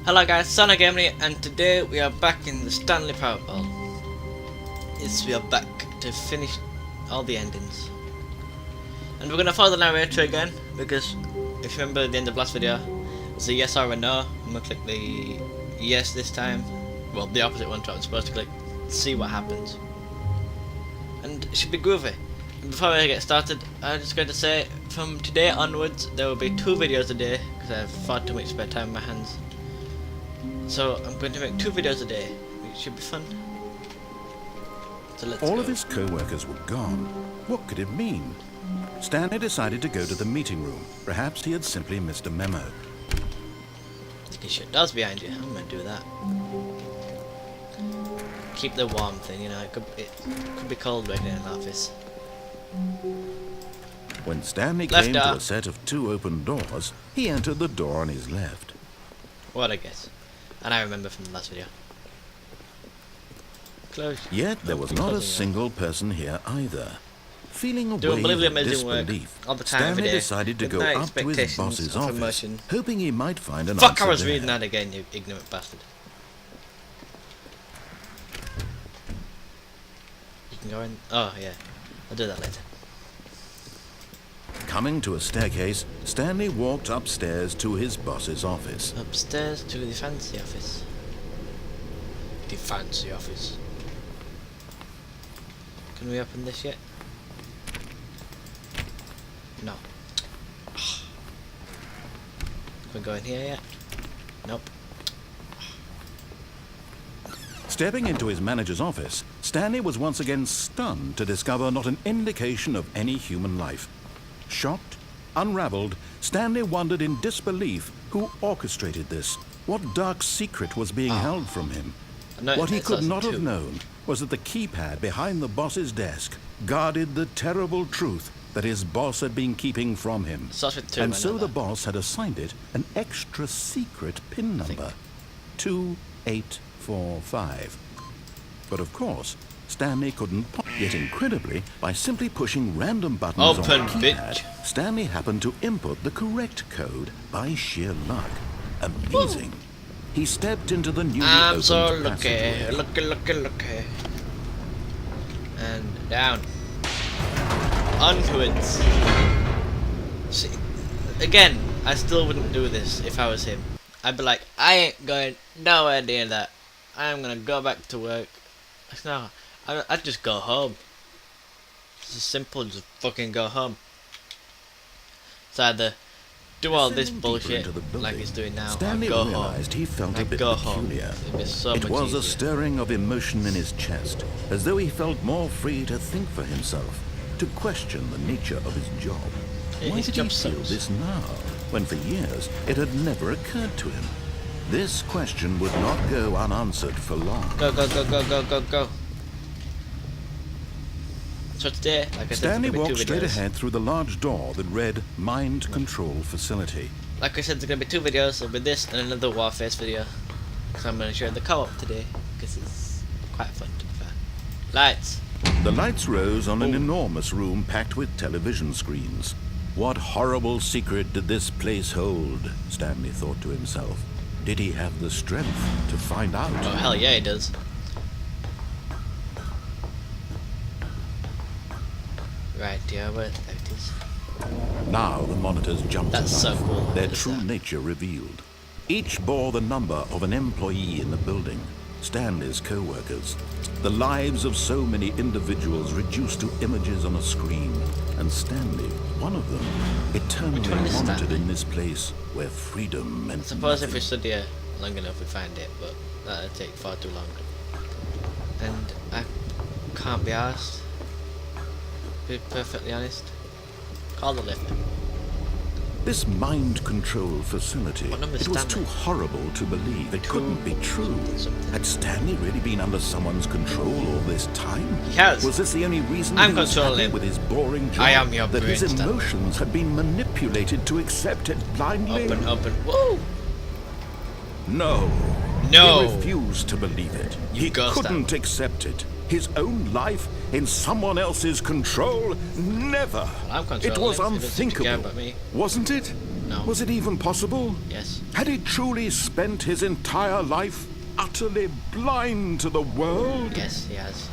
Hello guys, SonarGaming, and today we are back in the Stanley Power Ball. Yes, we are back to finish all the endings. And we're going to follow the narrator again, because if you remember at the end of last video, it's a yes or a no. I'm going to click the yes this time. Well, the opposite one to what I'm supposed to click. See what happens. And it should be groovy. And before I get started, I'm just going to say, from today onwards, there will be 2 videos a day, because I have far too much spare time in my hands. So I'm going to make 2 videos a day. It should be fun. So let's All go. of his co-workers were gone. What could it mean? Stanley decided to go to the meeting room. Perhaps he had simply missed a memo. Sticking shit doors behind you. I'm going to do that. Keep the warmth in, you know. It could be cold working in an office. When Stanley Left came door. to a set of 2 open doors, he entered the door on his left. What I guess. And I remember from the last video. Close. Yet there was not a single person here either. Feeling a Doing wave unbelievably of amazing work disbelief, all the time, every Stanley day, decided to with go no up to his expectations boss's of office, promotion. hoping he might find an Fuck! answer I was there. reading that again, you ignorant bastard. You can go in. Oh yeah, I'll do that later. Coming to a staircase, Stanley walked upstairs to his boss's office. Upstairs to the fancy office. The fancy office. Can we open this yet? No. Can we go in here yet? Nope. Stepping into his manager's office, Stanley was once again stunned to discover not an indication of any human life. Shocked, unraveled, Stanley wondered in disbelief who orchestrated this. What dark secret was being held from him? No, What he it's could also not 2. have known was that the keypad behind the boss's desk guarded the terrible truth that his boss had been keeping from him. Starts with 2, And I so know the that. boss had assigned it an extra secret PIN number, 2845. But of course, Stanley couldn't yet incredibly, by simply pushing random buttons Open, on the keypad, bitch. Stanley happened to input the correct code by sheer luck. Amazing. He stepped into the newly I'm opened so passageway. lucky. And down. Onwards. See, again, I still wouldn't do this if I was him. I'd be like, I ain't going nowhere near that. I'm gonna go back to work. No, I'd just go home. It's as simple as just fucking go home. It's either do all this Descending bullshit deeper into the building, like he's doing now, Stanley or go home. realized he felt a Like, bit go home. peculiar. It'd be so It much was a easier. stirring of emotion in his chest, as though he felt more free to think for himself, to question the nature of his job. Yeah, Why his did he job feel sucks. this now, when for years it had never occurred to him? This question would not go unanswered for long. Go. So today, like I said, Stanley there's gonna be walked 2 straight videos. ahead through the large door that read Mind Control Facility. Like I said, there's gonna be 2 videos. There'll be this and another Warface video. So I'm gonna show the co-op today because it's quite fun to be fair. Lights. The lights rose on an Boom. enormous room packed with television screens. What horrible secret did this place hold? Stanley thought to himself. Did he have the strength to find out? Oh hell yeah, he does. Right, yeah, where there it is. Now the monitors jumped That's to so life, cool. their What is true that? nature revealed. Each bore the number of an employee in the building, Stanley's co-workers. The lives of so many individuals reduced to images on a screen, and Stanley, one of them, eternally Which one is monitored Stanley? in this place where freedom meant I suppose if nothing. we stood here long enough we'd find it, but that'd take far too long. And I can't be asked. Be perfectly honest. Call the lift. This mind control facility, What number is it was Stanley? too horrible to believe. It couldn't be true. something. Had Stanley really been under someone's control all this time? He has. Was this the only reason I'm he was controlling happy him. with his boring job? I am your that his brain, Stanley. emotions had been manipulated to accept it blindly? Open. Woo! No. No. He refused to believe it. You He go, couldn't accept it. His own life in someone else's control? Never. Well, I'm It was controlling. He doesn't seem to care unthinkable, about me. wasn't it? No. Was it even possible? Yes. Had he truly spent his entire life utterly blind to the world? Yes, he has.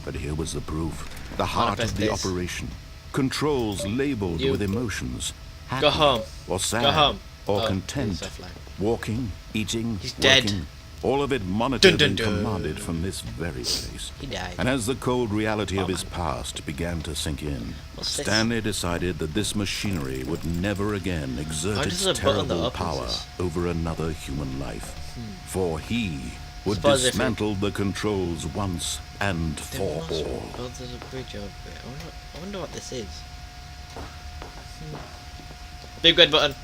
But here was the proof. The heart of the this. operation. Controls labeled You. with emotions. Go home. Or sad. Go home. Or Oh, content. he's offline. Walking, eating, He's working. dead. All of it monitored Dun, and dun, dun. commanded from this very place. He died. And as the cold reality of Oh, his man. past began to sink in, What's this? Stanley decided that this machinery would never again exert Oh, its this is a button that terrible opens power this. over another human life. For he would Suppose if it- dismantle the controls once and There for must- all. Oh, there's a bridge over it. I wonder what this is. Big red button.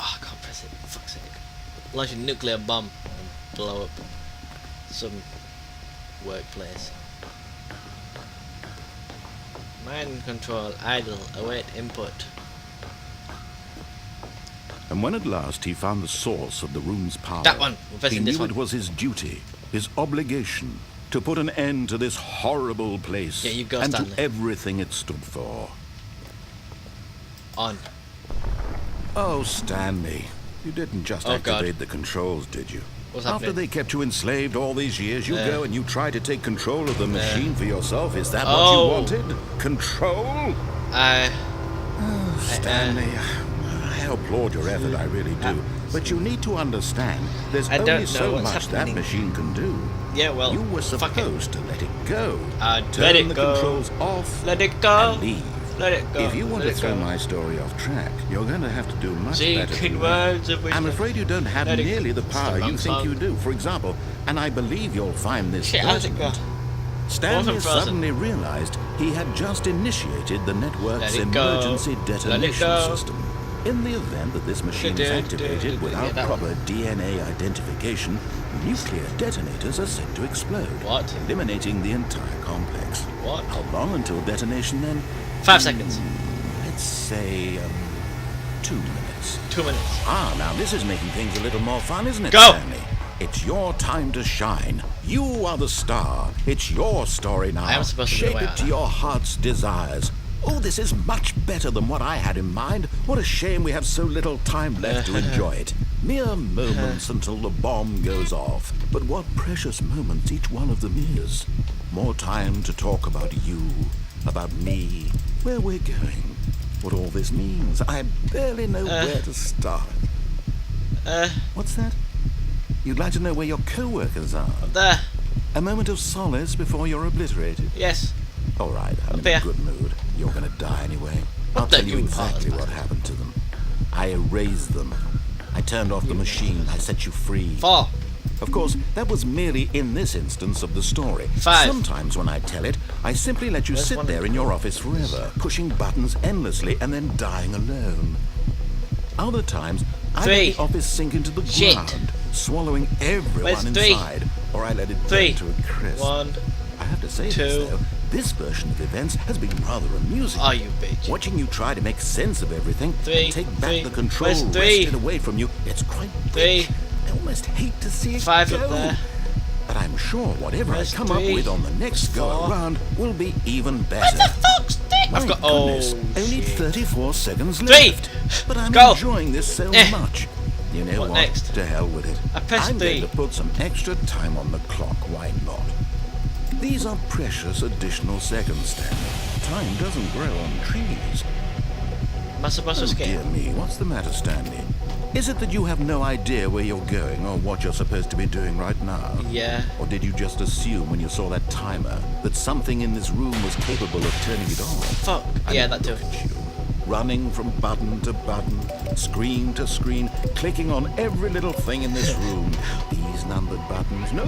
Oh, I can't press it. For fuck's sake. Launch a nuclear bomb and blow up some workplace. Mind control idle. Await input. And when at last he found the source of the room's power, That one. We're he pressing knew this one. it was his duty, his obligation, to put an end to this horrible place Yeah, you go, and Stanley. to everything it stood for. On. Oh, Stanley, you didn't just Oh, God. activate the controls, did you? What's After happening? they kept you enslaved all these years, you go and you try to take control of the machine for yourself. Is that what Oh. you wanted? Control? Stanley, I applaud your effort, I really do. But you need to understand, there's I don't only know so what's much happening. that machine can do. Yeah, well, You were fuck it. supposed to let it go. Let Turn it the go. controls off Let it go. and leave. Let it go. If you want Let to it throw go. my story off track, you're going to have to do much better Seeking than that. words of I'm wisdom. afraid you don't have Let it- nearly the It's the power wrong you think song. you do. For example, and I believe you'll find this Shit, how's it go? pertinent, Stanley Wasn't frozen. suddenly realized he had just initiated the network's Let it go. emergency Let it detonation go. system. In the event that this machine is activated without Yeah, that proper DNA identification, nuclear detonators are set to explode, What? eliminating the entire complex. What? How long until detonation then? 5 seconds. Let's say 2 minutes. 2 minutes. Ah, now this is making things a little more fun, isn't it, Go! Stanley? It's your time to shine. You are the star. It's your story now. I am supposed to be Shape the way it out to now. your heart's desires. Oh, this is much better than what I had in mind. What a shame we have so little time left to enjoy it. Mere moments until the bomb goes off. But what precious moments each one of them is. More time to talk about you, about me, where we're going, what all this means. I barely know where to start. What's that? You'd like to know where your co-workers are? Up there. A moment of solace before you're obliterated. Yes. All right, I'm Up in here. a good mood. You're going to die anyway. I'll What the tell you you part exactly of what that? happened to them. I erased them. I turned off the machine. I set you free. 4. Of course, that was merely in this instance of the story. 5. Sometimes when I tell it, I simply let you Where's sit one there of in your office forever, pushing buttons endlessly and then dying alone. Other times, I 3. let the office sink into the Shit. ground, swallowing everyone Where's 3? inside, or I let it 3. burn to a crisp. 1. I have to say 2. this, though. This version of events has been rather amusing. Oh, you bitch. Watching you try to make sense of everything, 3. and take back 3. the control Where's 3? wrested away from you, it's quite 3. rich. I almost hate to see it 5 go. up there. But I'm sure whatever Where's I come 3? up with on the next 4. go around will be even better. Where's the fuck's thing? My I've got. goodness, Oh, only shit. 34 seconds 3. left. But I'm Go. enjoying this so Eh. much. You know What what? next? To hell with it. I pressed I'm 3. going to put some extra time on the clock. Why not? These are precious additional seconds, Stanley. Time doesn't grow on trees. Am I supposed to Oh, escape? dear me, what's the matter, Stanley? Is it that you have no idea where you're going or what you're supposed to be doing right now? Yeah. Or did you just assume when you saw that timer that something in this room was capable of turning it on? Fuck. I Yeah, mean, that too. look at you, running from button to button, screen to screen, clicking on every little thing in this room. These numbered buttons, no,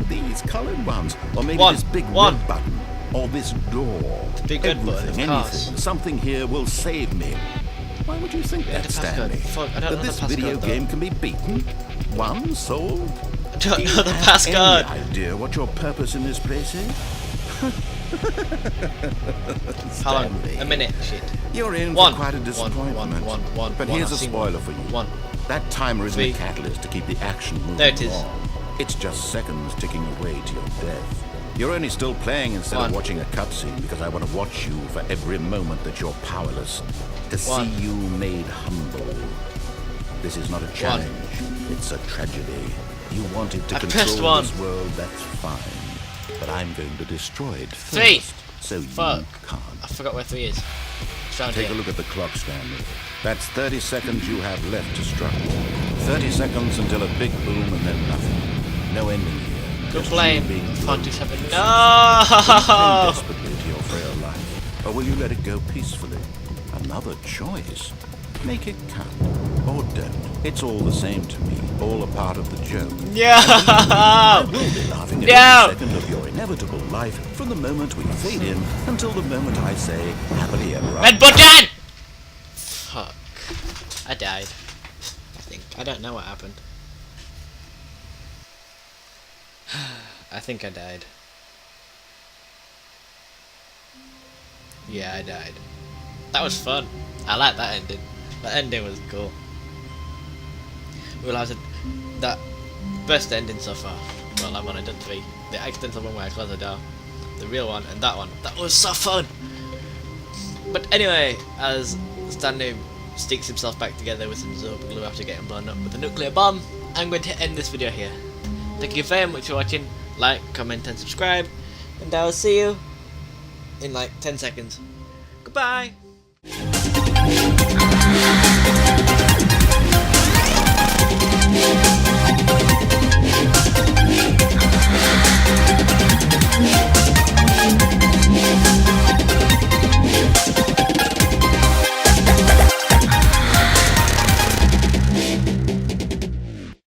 these colored ones, or maybe 1. this big 1. red button, or this door. big red button, Everything, of course. anything, something here will save me. Why would you think that, the passcode. Stanley? Fuck, I don't that know this the passcode, video though. game can be beaten? Won? Sold? I don't Do know you the have passcode. any idea what your purpose in this place is? How long? Stanley. A minute. Shit. You're in 1. for quite a disappointment. One. But One. here's I've a seen spoiler one. for you. 1. That timer is 3. the catalyst to keep the action moving There it is. along. It's just seconds ticking away to your death. You're only still playing instead of watching a cutscene because I want to watch you for every moment that you're powerless. To see you made humble. This is not a challenge. It's a tragedy. You wanted to control this world, that's fine. But I'm going to destroy it first. So you can't. I forgot where 3 is. Take a look at the clock, Stanley. That's 30 seconds you have left to struggle. 30 seconds until a big boom and then nothing. No ending here. Good blame. 47. No! Desperately to your frail life. Or will you let it go peacefully? Another choice. Make it count. Or don't. It's all the same to me. All a part of the joke. No! I will be laughing at every second of your inevitable life from the moment we fade in until the moment I say happily ever after. Red button! Fuck. I died. I think. I don't know what happened. I think I died. Yeah, I died. That was fun. I like that ending. That ending was cool. Well, that best ending so far. Well, I've only done 3. The accidental one where I closed the door, the real one, and that one. That was so fun. But anyway, as Stanley sticks himself back together with some super glue after getting blown up with a nuclear bomb, I'm going to end this video here. Thank you very much for watching. Like, comment, and subscribe, and I'll see you in like 10 seconds. Goodbye.